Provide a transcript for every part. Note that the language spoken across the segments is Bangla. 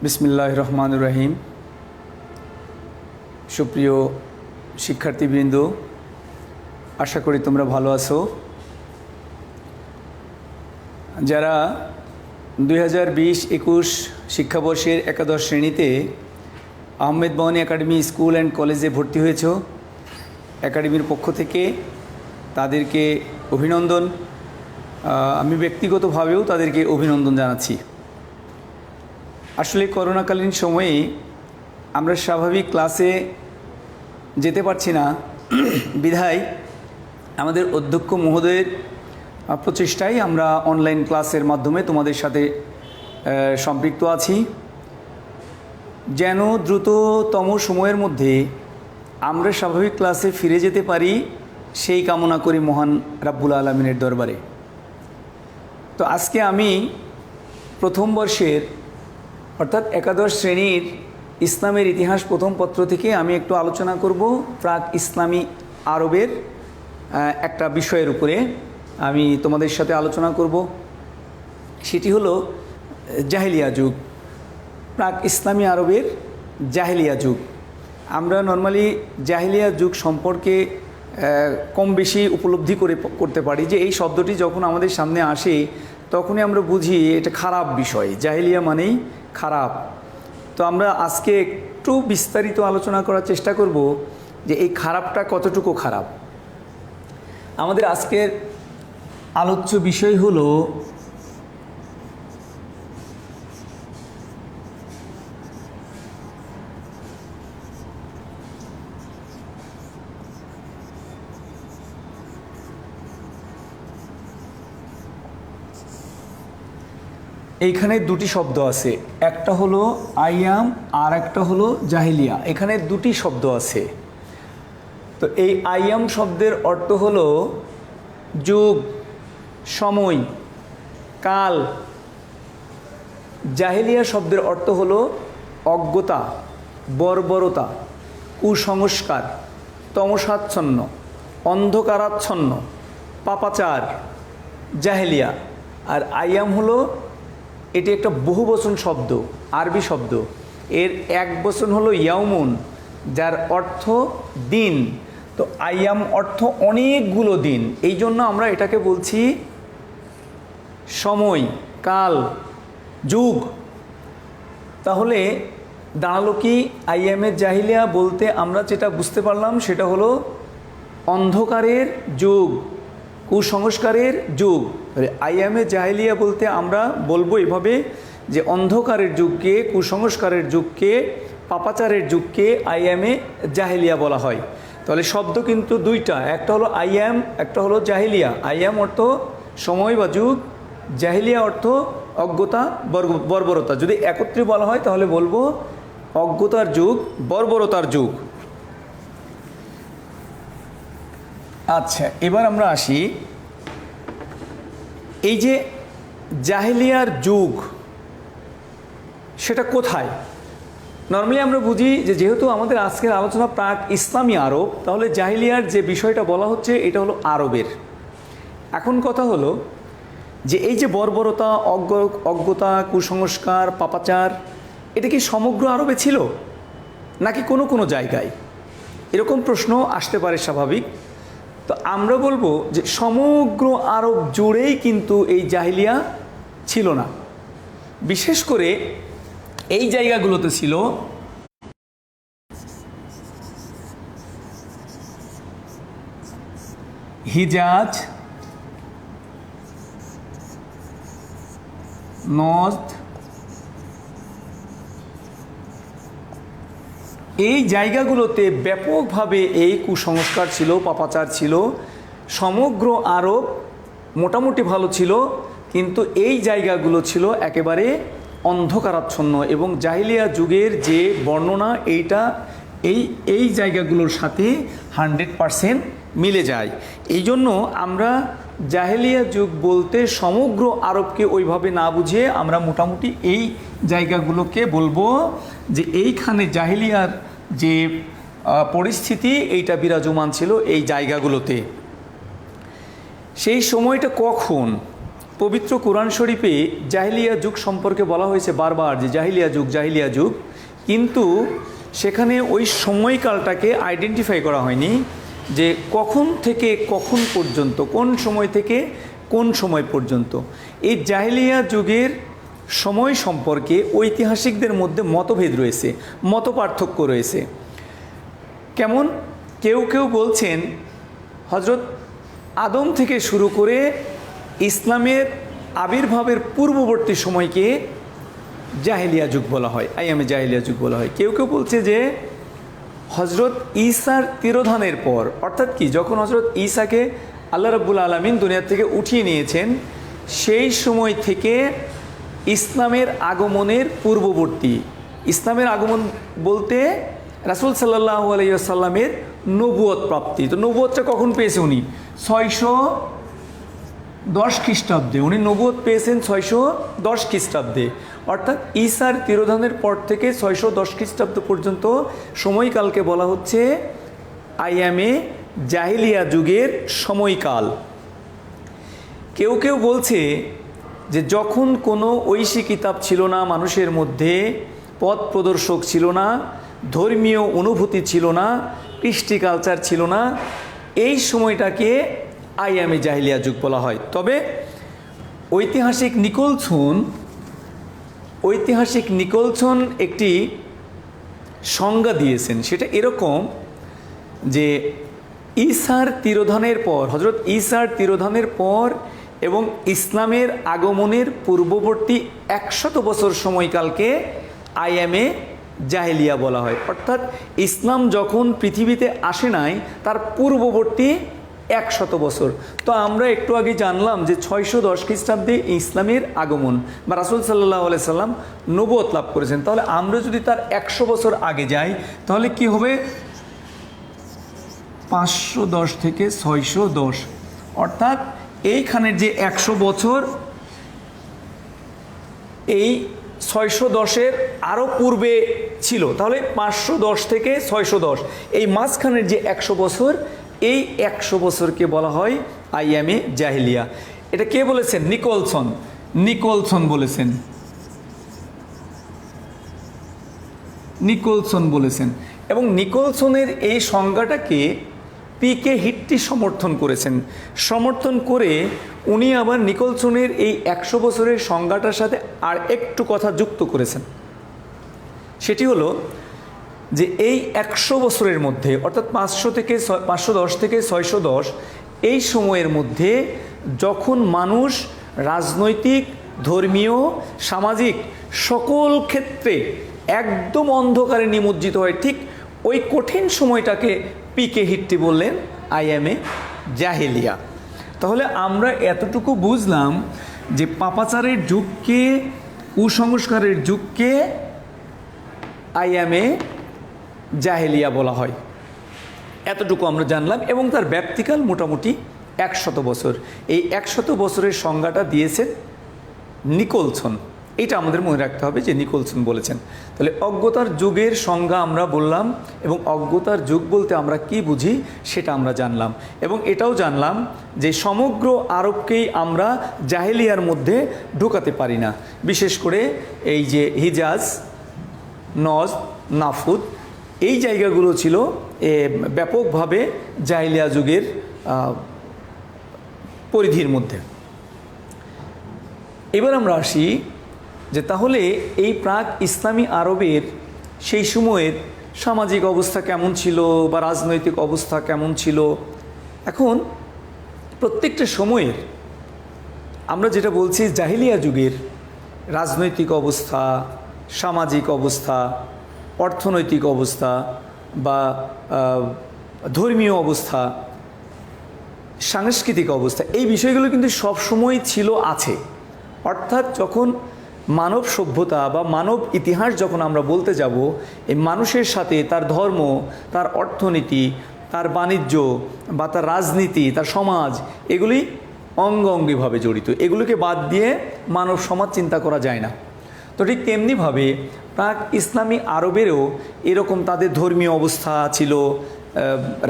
বিসমিল্লাহির রহমানির রহিম। সুপ্রিয় শিক্ষার্থীবৃন্দ, আশা করি তোমরা ভালো আছো। যারা 2020-21 শিক্ষাবর্ষের একাদশ শ্রেণীতে আহমেদ বাউনী একাডেমি স্কুল অ্যান্ড কলেজে ভর্তি হয়েছ, একাডেমির পক্ষ থেকে তাদেরকে অভিনন্দন। আমি ব্যক্তিগতভাবেও তাদেরকে অভিনন্দন জানাচ্ছি। আসলে করোনাকালীন সময়ে আমরা স্বাভাবিক ক্লাসে যেতে পারছি না, বিধায় আমাদের অধ্যক্ষ মহোদয়ের প্রচেষ্টায় আমরা অনলাইন ক্লাসের মাধ্যমে তোমাদের সাথে সম্পৃক্ত আছি। যেন দ্রুততম সময়ের মধ্যে আমরা স্বাভাবিক ক্লাসে ফিরে যেতে পারি, সেই কামনা করি মহান রাব্বুল আলামিনের দরবারে। তো আজকে আমি প্রথম বর্ষের অর্থাৎ একাদশ শ্রেণীর ইসলামের ইতিহাস প্রথম পত্র থেকে আমি একটু আলোচনা করব প্রাক ইসলামী আরবের একটা বিষয়ের উপরে আমি তোমাদের সাথে আলোচনা করব। সেটি হলো জাহেলিয়া যুগ, প্রাক ইসলামী আরবের জাহেলিয়া যুগ। আমরা নর্মালি জাহেলিয়া যুগ সম্পর্কে কম বেশি উপলব্ধি করতে পারি যে এই শব্দটি যখন আমাদের সামনে আসে তখনই আমরা বুঝি এটা খারাপ বিষয়, জাহেলিয়া মানেই খারাপ। তো আমরা আজকে একটু বিস্তারিত আলোচনা করার চেষ্টা করব যে এই খারাপটা কতটুকু খারাপ। আমাদের আজকের আলোচ্য বিষয় হলো এইখানে দুটি শব্দ আছে, একটা হলো আইয়াম আর একটা হলো জাহিলিয়া। এখানে দুটি শব্দ আছে। তো এই আইয়াম শব্দের অর্থ হলো যুগ, সময়, কাল। জাহিলিয়া শব্দের অর্থ হলো অজ্ঞতা, বর্বরতা, কুসংস্কার, তমসাচ্ছন্ন, অন্ধকারাচ্ছন্ন, পাপাচার, জাহেলিয়া। আর আইয়াম হলো, এটি একটা বহুবচন শব্দ, আরবি শব্দ। এর এক বচন হলো ইয়াউমুন, যার অর্থ দিন। তো আইয়াম অর্থ অনেকগুলো দিন, এই জন্য আমরা এটাকে বলছি সময়, কাল, যুগ। তাহলে দাঁড়ালো কি, আইয়ামের জাহিলিয়া বলতে আমরা যেটা বুঝতে পারলাম সেটা হলো অন্ধকারের যুগ, কুসংস্কারের যুগ। আইয়ামে জাহেলিয়া বলতে আমরা বলবো এভাবে যে অন্ধকারের যুগকে, কুসংস্কারের যুগকে, পাপাচারের যুগকে আইয়ামে জাহেলিয়া বলা হয়। তাহলে শব্দ কিন্তু দুইটা, একটা হলো আইয়াম, একটা হলো জাহেলিয়া। আইয়াম অর্থ সময় বা যুগ, জাহেলিয়া অর্থ অজ্ঞতা, বর্বরতা। যদি একত্রে বলা হয় তাহলে বলবো অজ্ঞতার যুগ, বর্বরতার যুগ। আচ্ছা, এবার আমরা আসি এই যে জাহেলিয়ার যুগ, সেটা কোথায়। নর্মালি আমরা বুঝি যে যেহেতু আমাদের আজকের আলোচনা প্রাক ইসলামী আরব, তাহলে জাহেলিয়ার যে বিষয়টা বলা হচ্ছে এটা হলো আরবের। এখন কথা হলো যে এই যে বর্বরতা, অজ্ঞতা, কুসংস্কার, পাপাচার, এটা কি সমগ্র আরবে ছিল নাকি কোনো কোনো জায়গায়? এরকম প্রশ্ন আসতে পারে স্বাভাবিক। তো আমরা বলবো যে সমগ্র আরব জুড়েই কিন্তু এই জাহেলিয়া ছিল না। বিশেষ করে এই জায়গাগুলোতে ছিল হিজাজ, নজদ, এই জায়গাগুলোতে ব্যাপকভাবে এই কুসংস্কার ছিল, পাপাচার ছিল। সমগ্র আরব মোটামুটি ভালো ছিল, কিন্তু এই জায়গাগুলো ছিল একেবারে অন্ধকারাচ্ছন্ন। এবং জাহেলিয়া যুগের যে বর্ণনা এইটা এই জায়গাগুলোর সাথে 100% মিলে যায়। এই জন্য আমরা জাহেলিয়া যুগ বলতে সমগ্র আরবকে ওইভাবে না বুঝিয়ে আমরা মোটামুটি এই জায়গাগুলোকে বলবো যে এইখানে জাহেলিয়ার যে পরিস্থিতি এইটা বিরাজমান ছিল এই জায়গাগুলোতে। সেই সময়টা কখন? পবিত্র কোরআন শরীফে জাহিলিয়া যুগ সম্পর্কে বলা হয়েছে বারবার যে জাহিলিয়া যুগ, জাহিলিয়া যুগ, কিন্তু সেখানে ওই সময়কালটাকে আইডেন্টিফাই করা হয়নি যে কখন থেকে কখন পর্যন্ত, কোন সময় থেকে কোন সময় পর্যন্ত। এই জাহিলিয়া যুগের সময় সম্পর্কে ঐতিহাসিকদের মধ্যে মতভেদ রয়েছে, মতপার্থক্য রয়েছে। কেমন? কেউ কেউ বলছেন হজরত আদম থেকে শুরু করে ইসলামের আবির্ভাবের পূর্ববর্তী সময়কে জাহিলিয়া যুগ বলা হয়, আইয়ামে জাহিলিয়া যুগ বলা হয়। কেউ কেউ বলছে যে হজরত ঈসার তিরোধানের পর, অর্থাৎ কি, যখন হজরত ঈসাকে আল্লাহ রাব্বুল আলামিন দুনিয়া থেকে উঠিয়ে নিয়েছেন সেই সময় থেকে ইসলামের আগমনের পূর্ববর্তী। ইসলামের আগমন বলতে রাসূল সাল্লাল্লাহু আলাইহি ওয়াসাল্লামের নবুয়ত প্রাপ্তি। তো নবুয়তটা কখন পেয়েছে উনি? 610 খ্রিস্টাব্দে উনি নবুয়ত পেয়েছেন, 610 খ্রিস্টাব্দে। অর্থাৎ ঈসার তিরোধানের পর থেকে 610 খ্রিস্টাব্দ পর্যন্ত সময়কালকে বলা হচ্ছে আইয়ামে জাহিলিয়া যুগের সময়কাল। কেউ কেউ বলছে যে যখন কোনো ঐশী কিতাব ছিল না মানুষের মধ্যে, পথ প্রদর্শক ছিল না, ধর্মীয় অনুভূতি ছিল না, কৃষ্টি কালচার ছিল না, এই সময়টাকে আইয়ামে জাহিলিয়া যুগ বলা হয়। তবে ঐতিহাসিক নিকোলসন একটি সংজ্ঞা দিয়েছেন, সেটা এরকম যে ঈসার তিরোধানের পর, হজরত ঈসার তিরোধানের পর এবং ইসলামের আগমনের পূর্ববর্তী 100 বছর সময়কালকে আইয়ামে জাহিলিয়া বলা হয়। অর্থাৎ ইসলাম যখন পৃথিবীতে আসে নাই তার পূর্ববর্তী 100 বছর। তো আমরা একটু আগে জানলাম যে 610 খ্রিস্টাব্দে ইসলামের আগমন বা রাসূল সাল্লাল্লাহু আলাইহি সাল্লাম নবুয়ত লাভ করেছেন। তাহলে আমরা যদি তার 100 বছর আগে যাই তাহলে কি হবে? 510 থেকে 610, অর্থাৎ এইখানের যে 100 বছর, এই 610-এর আরও পূর্বে ছিল, তাহলে 510 থেকে 610, এই মাঝখানের যে 100 বছর, এই 100 বছরকে বলা হয় আইয়ামে জাহিলিয়া। এটা কে বলেছেন? নিকোলসন বলেছেন। এবং নিকোলসনের এই সংজ্ঞাটাকে পিকে হিট্টি সমর্থন করে উনি আবার নিকোলসনের এই 100 বছরের সংজ্ঞাটার সাথে আর একটু কথা যুক্ত করেছেন। সেটি হলো যে এই 100 বছরের মধ্যে, অর্থাৎ 510 থেকে 610, এই সময়ের মধ্যে যখন মানুষ রাজনৈতিক, ধর্মীয়, সামাজিক সকল ক্ষেত্রে একদম অন্ধকারে নিমজ্জিত হয়, ঠিক ওই কঠিন সময়টাকে পিকে হিট্টি বললেন আইয়ামে জাহিলিয়া। তাহলে আমরা এতটুকু বুঝলাম যে পাপাচারের যুগকে, কুসংস্কারের যুগকে আইয়ামে জাহিলিয়া বলা হয়, এতটুকু আমরা জানলাম। এবং তার ব্যাপ্তিকাল মোটামুটি 100 বছর। এই 100 বছরের সংজ্ঞাটা দিয়েছেন নিকোলসন। এটা আমাদের মনে রাখতে হবে যে নিকোলসন বলেছেন। তাহলে অজ্ঞতার যুগের সংজ্ঞা আমরা বললাম, এবং অজ্ঞতার যুগ বলতে আমরা কি বুঝি সেটা আমরা জানলাম। এবং এটাও জানলাম যে সমগ্র আরবকেই আমরা জাহিলিয়ার মধ্যে ঢোকাতে পারি না। বিশেষ করে এই যে হিজাজ, নজদ, নাফুদ, এই জায়গাগুলো ছিল ব্যাপকভাবে জাহিলিয়া যুগের পরিধির মধ্যে। এবার আমরা আসি যে তাহলে এই প্রাক ইসলামী আরবের সেই সময়ের সামাজিক অবস্থা কেমন ছিল বা রাজনৈতিক অবস্থা কেমন ছিল। এখন প্রত্যেকটা সময়ের আমরা যেটা বলছি জাহিলিয়া যুগের রাজনৈতিক অবস্থা, সামাজিক অবস্থা, অর্থনৈতিক অবস্থা বা ধর্মীয় অবস্থা, সাংস্কৃতিক অবস্থা, এই বিষয়গুলো কিন্তু সবসময় ছিল, আছে। অর্থাৎ যখন মানব সভ্যতা বা মানব ইতিহাস যখন আমরা বলতে যাব, এই মানুষের সাথে তার ধর্ম, তার অর্থনীতি, তার বাণিজ্য বা তার রাজনীতি, তার সমাজ, এগুলি অঙ্গাঙ্গিভাবে জড়িত। এগুলোকে বাদ দিয়ে মানব সমাজ চিন্তা করা যায় না। তো ঠিক তেমনিভাবে প্রাক ইসলামী আরবেরও এরকম তাদের ধর্মীয় অবস্থা ছিল,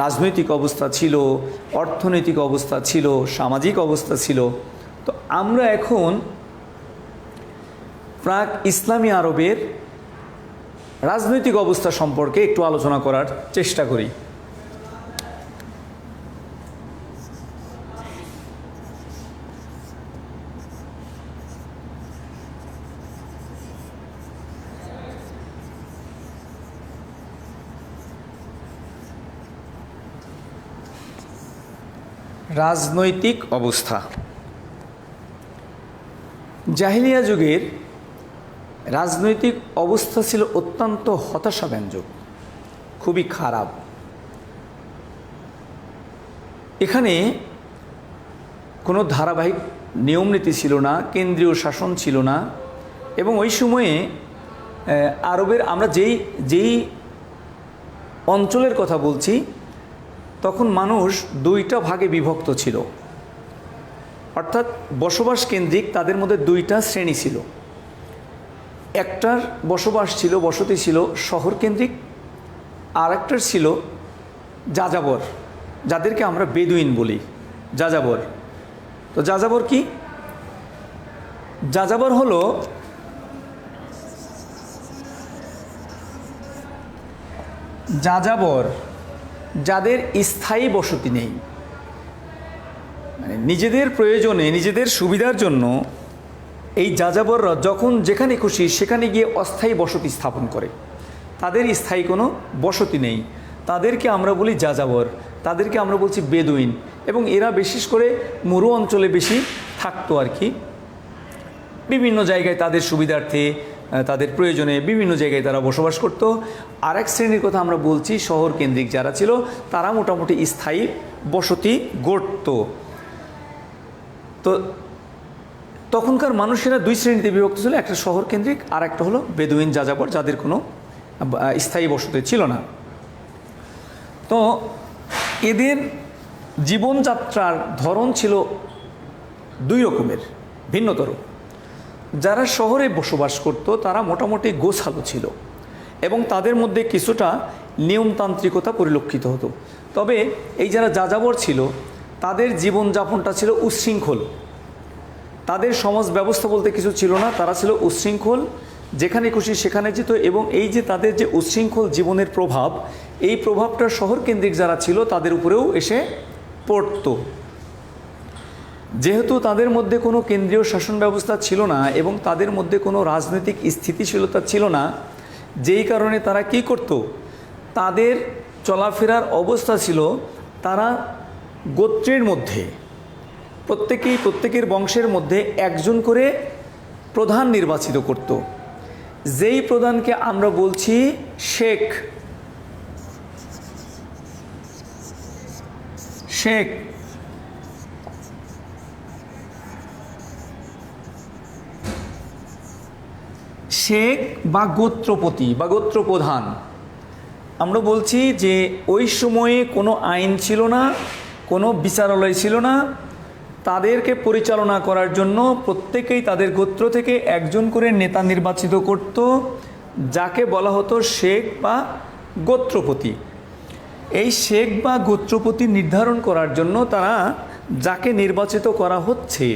রাজনৈতিক অবস্থা ছিল, অর্থনৈতিক অবস্থা ছিল, সামাজিক অবস্থা ছিল। তো আমরা এখন প্রাক ইসলামী আরবের রাজনৈতিক অবস্থা সম্পর্কে একটু আলোচনা করার চেষ্টা করি। রাজনৈতিক অবস্থা জাহিলিয়া যুগের রাজনৈতিক অবস্থা ছিল অত্যন্ত হতাশাব্যঞ্জক, খুবই খারাপ। এখানে কোনো ধারাবাহিক নিয়মনীতি ছিল না, কেন্দ্রীয় শাসন ছিল না, এবং ওই সময়ে আরবের আমরা যেই অঞ্চলের কথা বলছি তখন মানুষ দুইটা ভাগে বিভক্ত ছিল, অর্থাৎ বসবাস কেন্দ্রিক তাদের মধ্যে দুইটা শ্রেণী ছিল। একটার বসতি ছিল শহর কেন্দ্রিক, আর একটার ছিল যাযাবর, যাদেরকে আমরা বেদুইন বলি, যাযাবর। তো যাযাবর কি? যাযাবর হলো যাদের স্থায়ী বসতি নেই, মানে নিজেদের প্রয়োজনে নিজেদের সুবিধার জন্য এই যাযাবররা যখন যেখানে খুশি সেখানে গিয়ে অস্থায়ী বসতি স্থাপন করে, তাদের স্থায়ী কোনো বসতি নেই, তাদেরকে আমরা বলি যাযাবর, তাদেরকে আমরা বলছি বেদুইন। এবং এরা বিশেষ করে মরু অঞ্চলে বেশি থাকতো আর কি, বিভিন্ন জায়গায় তাদের সুবিধার্থে তাদের প্রয়োজনে বিভিন্ন জায়গায় তারা বসবাস করত। আরেক শ্রেণীর কথা আমরা বলছি শহর কেন্দ্রিক যারা ছিল, তারা মোটামুটি স্থায়ী বসতি গড়ত। তো তখনকার মানুষেরা দুই শ্রেণীতে বিভক্ত ছিল, একটা শহর কেন্দ্রিক আর একটা হলো বেদুইন যাযাবর, যাদের কোনো স্থায়ী বসতি ছিল না। তো এদের জীবনযাত্রার ধরন ছিল দুই রকমের, ভিন্নতর। যারা শহরে বসবাস করত তারা মোটামুটি গোছালো ছিল এবং তাদের মধ্যে কিছুটা নিয়মতান্ত্রিকতা পরিলক্ষিত হতো। তবে এই যারা যাযাবর ছিল তাদের জীবনযাপনটা ছিল উচ্ছৃঙ্খল, তাদের সমাজ ব্যবস্থা বলতে কিছু ছিল না, তারা ছিল উচ্ছৃঙ্খল, যেখানে খুশি সেখানে যেত। এবং এই যে তাদের যে উচ্ছৃঙ্খল জীবনের প্রভাব, এই প্রভাবটা শহর কেন্দ্রিক যারা ছিল তাদের উপরেও এসে পড়ত। যেহেতু তাদের মধ্যে কোনো কেন্দ্রীয় শাসন ব্যবস্থা ছিল না এবং তাদের মধ্যে কোনো রাজনৈতিক স্থিতিশীলতা ছিল না, যেই কারণে তারা কি করত, তাদের চলাফেরার অবস্থা ছিল তারা গোত্রের মধ্যে প্রত্যেকের বংশের মধ্যে একজন করে প্রধান নির্বাচিত করত, যেই প্রধানকে আমরা বলছি শেখ। শেখ বা গোত্রপতি বা গোত্রপ্রধান। আমরা বলছি যে ওই সময়ে কোনো আইন ছিল না, কোনো বিচারালয় ছিল না, তাদেরকে পরিচালনা করার জন্য প্রত্যেকেই তাদের গোত্র থেকে একজন করে নেতা নির্বাচিত করত, যাকে বলা হতো শেখ বা গোত্রপতি। এই শেখ বা গোত্রপতি নির্ধারণ করার জন্য তারা যাকে নির্বাচিত করা হচ্ছে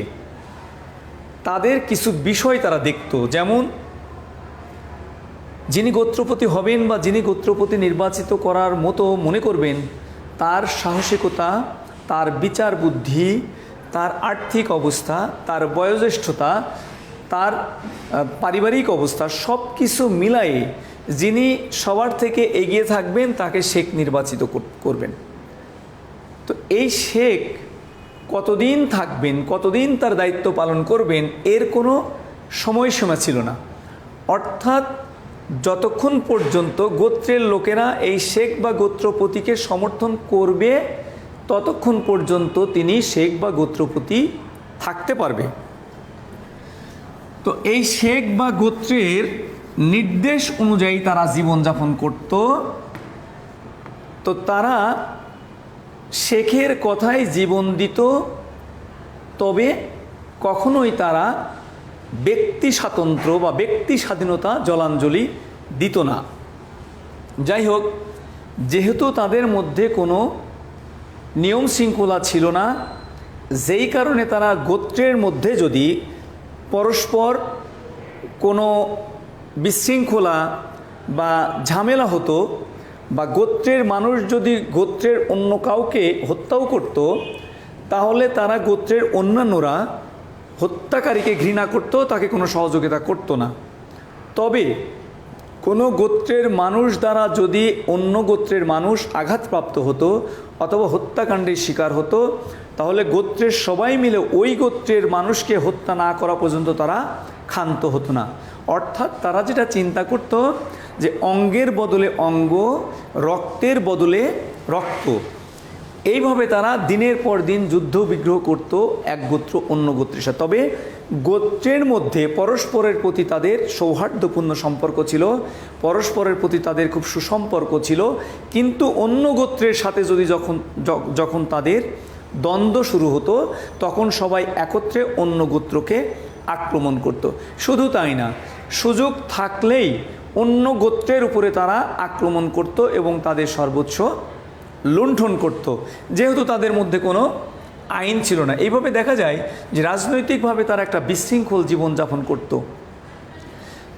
তাদের কিছু বিষয় তারা দেখত, যেমন যিনি গোত্রপতি হবেন বা যিনি গোত্রপতি নির্বাচিত করার মতো মনে করবেন, তার সাহসিকতা, তার বিচার বুদ্ধি, তার আর্থিক অবস্থা, তার বয়োজ্যেষ্ঠতা, তার পারিবারিক অবস্থা, সব কিছু মিলাই যিনি সবার থেকে এগিয়ে থাকবেন তাকে শেখ নির্বাচিত করবেন। তো এই শেখ কতদিন থাকবেন, কতদিন তার দায়িত্ব পালন করবেন, এর কোনো সময়সীমা ছিল না। অর্থাৎ যতক্ষণ পর্যন্ত গোত্রের লোকেরা এই শেখ বা গোত্রপতিকে সমর্থন করবে ততক্ষণ পর্যন্ত তিনি শেখ বা গোত্রপতি থাকতে পারবে। তো এই শেখ বা গোত্রের নির্দেশ অনুযায়ী তারা জীবনযাপন করত। তো তারা শেখের কথায় জীবন দিত, তবে কখনোই তারা ব্যক্তি স্বাতন্ত্র্য বা ব্যক্তি স্বাধীনতা জলাঞ্জলি দিত না। যাই হোক, যেহেতু তাদের মধ্যে কোনো নিয়ম শৃঙ্খলা ছিল না যেই কারণে তারা গোত্রের মধ্যে যদি পরস্পর কোনো বিশৃঙ্খলা বা ঝামেলা হতো, বা গোত্রের মানুষ যদি গোত্রের অন্য কাউকে হত্যাও করত, তাহলে তারা গোত্রের অন্যান্যরা হত্যাকারীকে ঘৃণা করত, তাকে কোনো সহযোগিতা করত না। তবে কোনো গোত্রের মানুষ দ্বারা যদি অন্য গোত্রের মানুষ আঘাতপ্রাপ্ত হতো অথবা হত্যাকাণ্ডের শিকার হতো, তাহলে গোত্রের সবাই মিলে ওই গোত্রের মানুষকে হত্যা না করা পর্যন্ত তারা ক্ষান্ত হতো না। অর্থাৎ তারা যেটা চিন্তা করত যে অঙ্গের বদলে অঙ্গ, রক্তের বদলে রক্ত, এইভাবে তারা দিনের পর দিন যুদ্ধ বিগ্রহ করত এক গোত্র অন্য গোত্রের সাথে। তবে গোত্রের মধ্যে পরস্পরের প্রতি তাদের সৌহার্দ্যপূর্ণ সম্পর্ক ছিল, পরস্পরের প্রতি তাদের খুব সুসম্পর্ক ছিল। কিন্তু অন্য গোত্রের সাথে যদি যখন তাদের দ্বন্দ্ব শুরু হতো, তখন সবাই একত্রে অন্য গোত্রকে আক্রমণ করত। শুধু তাই না, সুযোগ থাকলেই অন্য গোত্রের উপরে তারা আক্রমণ করত এবং তাদের সর্বোচ্চ লুণ্ঠন করত, যেহেতু তাদের মধ্যে কোনো আইন ছিল না। এইভাবে দেখা যায় যে রাজনৈতিকভাবে তারা একটা বিশৃঙ্খল জীবনযাপন করত।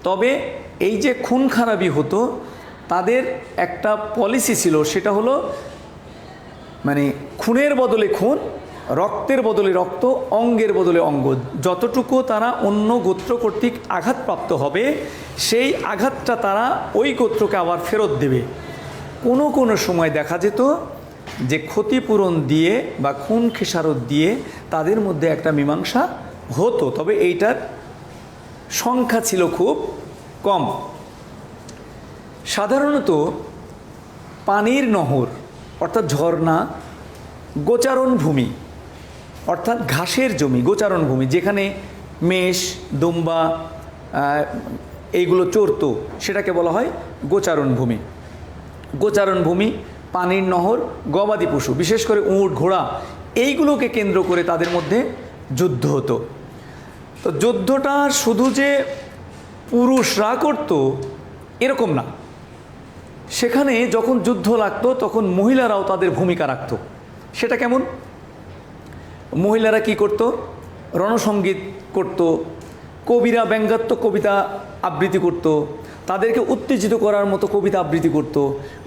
তবে এই যে খুন খারাপি হতো, তাদের একটা পলিসি ছিল, সেটা হলো মানে খুনের বদলে খুন, রক্তের বদলে রক্ত, অঙ্গের বদলে অঙ্গ। যতটুকু তারা অন্য গোত্র কর্তৃক আঘাতপ্রাপ্ত হবে, সেই আঘাতটা তারা ওই গোত্রকে আবার ফেরত দেবে। কোনো কোনো সময় দেখা যেত যে ক্ষতিপূরণ দিয়ে বা খুন খেসারত দিয়ে তাদের মধ্যে একটা মীমাংসা হতো, তবে এইটার সংখ্যা ছিল খুব কম। সাধারণত পানির নহর অর্থাৎ ঝর্ণা, গোচারণ ভূমি অর্থাৎ ঘাসের জমি, গোচারণ ভূমি, যেখানে মেষ, দুম্বা এইগুলো চরতো, সেটাকে বলা হয় গোচারণ ভূমি। গোচারণ ভূমি, পানির নহর, গবাদি পশু, বিশেষ করে উট, ঘোড়া, এইগুলোকে কেন্দ্র করে তাদের মধ্যে যুদ্ধ হতো। তো যুদ্ধটা শুধু যে পুরুষরা করত এরকম না, সেখানে যখন যুদ্ধ লাগতো তখন মহিলারাও তাদের ভূমিকা রাখত। সেটা কেমন? মহিলারা কি করত? রণসঙ্গীত করত, কবিরা ব্যঙ্গাত্মক কবিতা আবৃত্তি করত, তাদেরকে উত্তেজিত করার মতো কবিতা আবৃত্তি করত।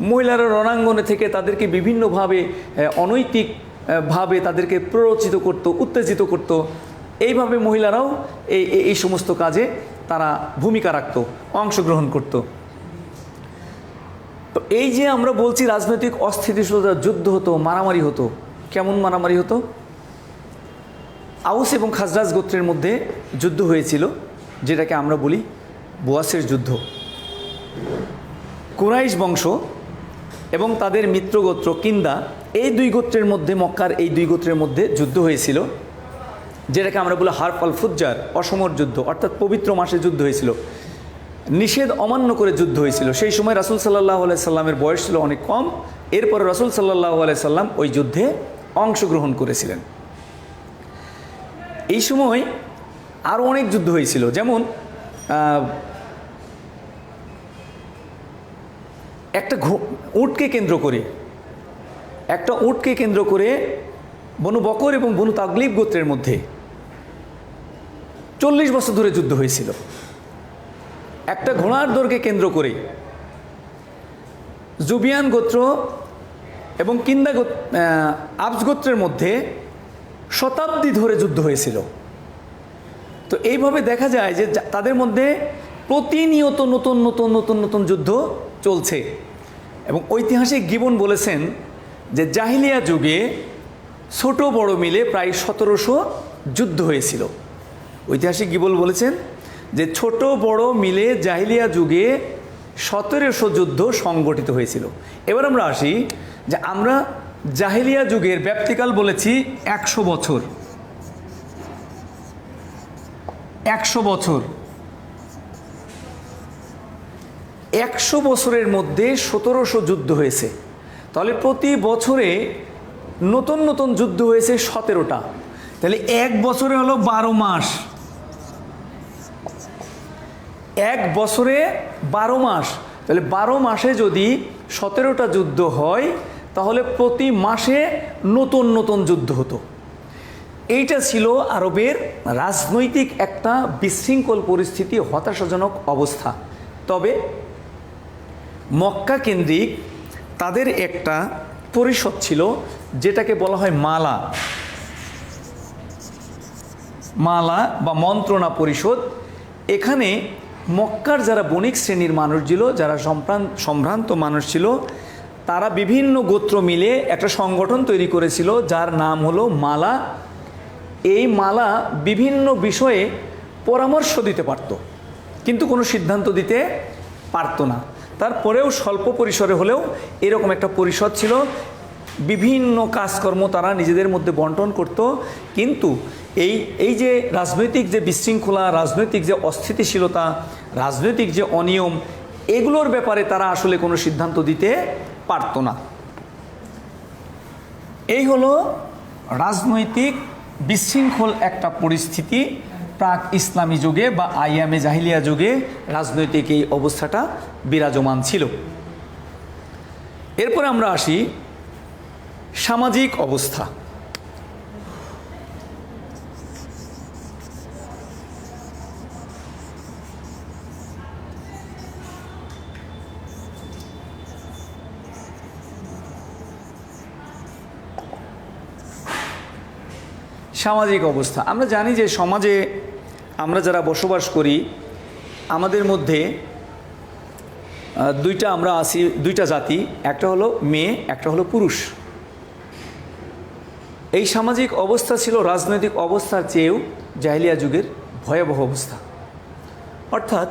মহিলারা রণাঙ্গনে থেকে তাদেরকে বিভিন্নভাবে অনৈতিকভাবে তাদেরকে প্ররোচিত করত, উত্তেজিত করত। এইভাবে মহিলারাও এই সমস্ত কাজে তারা ভূমিকা রাখত, অংশগ্রহণ করত। তো এই যে আমরা বলছি রাজনৈতিক অস্থিতিশীলতা, যুদ্ধ হতো, মারামারি হতো। কেমন মারামারি হতো? আউস এবং খাজরাজ গোত্রের মধ্যে যুদ্ধ হয়েছিল, যেটাকে আমরা বলি বোয়াসের যুদ্ধ। কুরাইশ বংশ এবং তাদের মিত্রগোত্র কিন্দা, এই দুই গোত্রের মধ্যে, মক্কার এই দুই গোত্রের মধ্যে যুদ্ধ হয়েছিল, যেটাকে আমরা বলি হারফ আল ফুজ্জার, অসমর যুদ্ধ, অর্থাৎ পবিত্র মাসে যুদ্ধ হয়েছিল। নিষেধ অমান্য করে যুদ্ধ হয়েছিল। সেই সময় রাসূল সাল্লাল্লাহু আলাইহি সাল্লামের বয়স ছিল অনেক কম। এরপরে রাসূল সাল্লাল্লাহু আলাইহি সাল্লাম ওই যুদ্ধে অংশগ্রহণ করেছিলেন। এই সময় আরও অনেক যুদ্ধ হয়েছিল, যেমন একটা উটকে কেন্দ্র করে বনু বকর এবং বনু তাগলিব গোত্রের মধ্যে 40 বছর ধরে যুদ্ধ হয়েছিল। একটা ঘোড়ার দৌড়কে কেন্দ্র করে জুবিয়ান গোত্র এবং কিন্দা আবস গোত্রের মধ্যে শতাব্দী ধরে যুদ্ধ হয়েছিল। তো এইভাবে দেখা যায় যে তাদের মধ্যে প্রতিনিয়ত নতুন নতুন নতুন নতুন যুদ্ধ চলছে। এবং ঐতিহাসিক গিবন বলেছেন যে জাহিলিয়া যুগে ছোট বড় মিলে প্রায় 1700 যুদ্ধ হয়েছিল। ঐতিহাসিক গিবন বলেছেন যে ছোট বড় মিলে জাহিলিয়া যুগে 1700 যুদ্ধ সংগঠিত হয়েছিল। এবার আমরা আসি যে আমরা জাহিলিয়া যুগের ব্যাপ্তিকাল বলেছি 100 বছর। 100 বছর, 100 বছরের মধ্যে 1700 যুদ্ধ হয়েছে। তাহলে প্রতি বছরে নতুন নতুন যুদ্ধ হয়েছে 17টা। তাহলে এক বছরে হলো 12 মাস। এক বছরে 12 মাস, তাহলে 12 মাসে যদি 17টা যুদ্ধ হয়, তাহলে প্রতি মাসে নতুন নতুন যুদ্ধ হতো। এইটা ছিল আরবের রাজনৈতিক একটা বিশৃঙ্খল পরিস্থিতি, হতাশাজনক অবস্থা। তবে মক্কা কেন্দ্রিক তাদের একটা পরিষদ ছিল যেটাকে বলা হয় মালা বা মন্ত্রণা পরিষদ। এখানে মক্কার যারা বণিক শ্রেণীর মানুষ ছিল, যারা সম্ভ্রান্ত মানুষ ছিল, তারা বিভিন্ন গোত্র মিলে একটা সংগঠন তৈরি করেছিল যার নাম হলো মালা। এই মালা বিভিন্ন বিষয়ে পরামর্শ দিতে পারত, কিন্তু কোনো সিদ্ধান্ত দিতে পারত না। তারপরেও স্বল্প পরিসরে হলেও এরকম একটা পরিষদ ছিল। বিভিন্ন কাজকর্ম তারা নিজেদের মধ্যে বন্টন করত, কিন্তু এই যে রাজনৈতিক যে বিশৃঙ্খলা, রাজনৈতিক যে অস্থিতিশীলতা, রাজনৈতিক যে অনিয়ম, এগুলোর ব্যাপারে তারা আসলে কোনো সিদ্ধান্ত দিতে পারত না। এই হলো রাজনৈতিক বিশৃঙ্খল একটা পরিস্থিতি প্রাক ইসলামী যুগে বা আইয়ামে জাহিলিয়া যুগে রাজনৈতিক এই অবস্থাটা বিরাজমান ছিল। এরপরে আমরা আসি সামাজিক অবস্থা। সামাজিক অবস্থা, আমরা জানি যে সমাজে আমরা যারা বসবাস করি, আমাদের মধ্যে দুইটা জাতি, একটা হলো মেয়ে, একটা হলো পুরুষ। এই সামাজিক অবস্থা ছিল রাজনৈতিক অবস্থার চেয়েও জাহিলিয়া যুগের ভয়াবহ অবস্থা। অর্থাৎ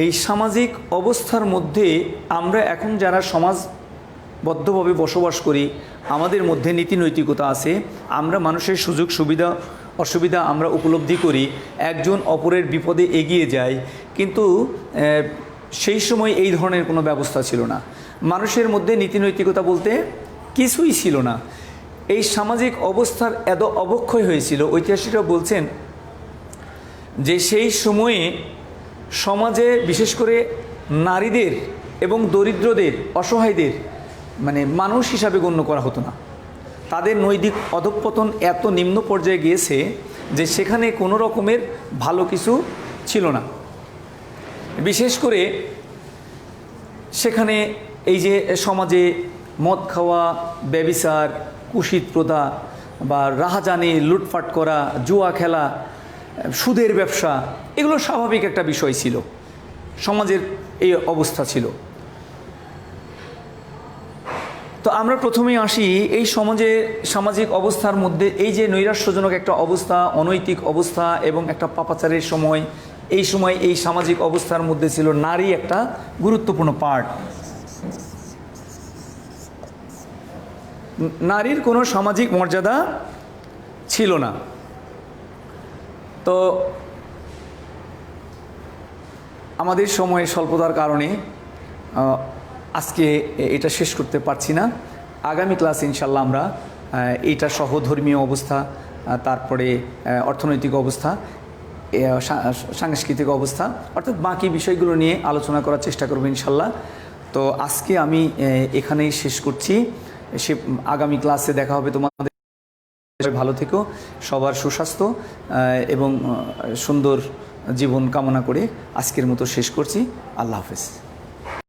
এই সামাজিক অবস্থার মধ্যে আমরা এখন যারা সমাজবদ্ধভাবে বসবাস করি, আমাদের মধ্যে নীতি নৈতিকতা আছে, আমরা মানুষের সুযোগ সুবিধা অসুবিধা আমরা উপলব্ধি করি, একজন অপরের বিপদে এগিয়ে যাই, কিন্তু সেই সময় এই ধরনের কোনো ব্যবস্থা ছিল না। মানুষের মধ্যে নীতি নৈতিকতা বলতে কিছুই ছিল না। এই সামাজিক অবস্থার এত অবক্ষয় হয়েছিল, ঐতিহাসিকরা বলছেন যে সেই সময়ে সমাজে বিশেষ করে নারীদের এবং দরিদ্রদের, অসহায়দের মানে মানুষ হিসাবে গণ্য করা হতো না। তাদের নৈতিক অধঃপতন এত নিম্ন পর্যায়ে গিয়েছে যে সেখানে কোনো রকমের ভালো কিছু ছিল না। বিশেষ করে সেখানে এই যে সমাজে মদ খাওয়া, ব্যভিচার, কুশিত প্রথা বা রাহাজানি, লুটপাট করা, জুয়া খেলা, সুদের ব্যবসা, এগুলো স্বাভাবিক একটা বিষয় ছিল, সমাজের এই অবস্থা ছিল। তো আমরা প্রথমেই আসি এই সামাজিক অবস্থার মধ্যে এই যে নৈরাশ্যজনক একটা অবস্থা, অনৈতিক অবস্থা এবং একটা পাপাচারের সময়, এই সময় এই সামাজিক অবস্থার মধ্যে ছিল নারী একটা গুরুত্বপূর্ণ পার্ট। নারীর কোনো সামাজিক মর্যাদা ছিল না। তো আমাদের সময়ের স্বল্পতার কারণে আজকে এটা শেষ করতে পারছি না। আগামী ক্লাসে ইনশাল্লাহ আমরা এইটা সহ ধর্মীয় অবস্থা, তারপরে অর্থনৈতিক অবস্থা, সাংস্কৃতিক অবস্থা, অর্থাৎ বাকি বিষয়গুলো নিয়ে আলোচনা করার চেষ্টা করব ইনশাল্লাহ। তো আজকে আমি এখানেই শেষ করছি। আগামী ক্লাসে দেখা হবে তোমাদের। ভালো থেকো, সবার সুস্বাস্থ্য এবং সুন্দর জীবন কামনা করে আজকের মতো শেষ করছি। আল্লাহ হাফেজ।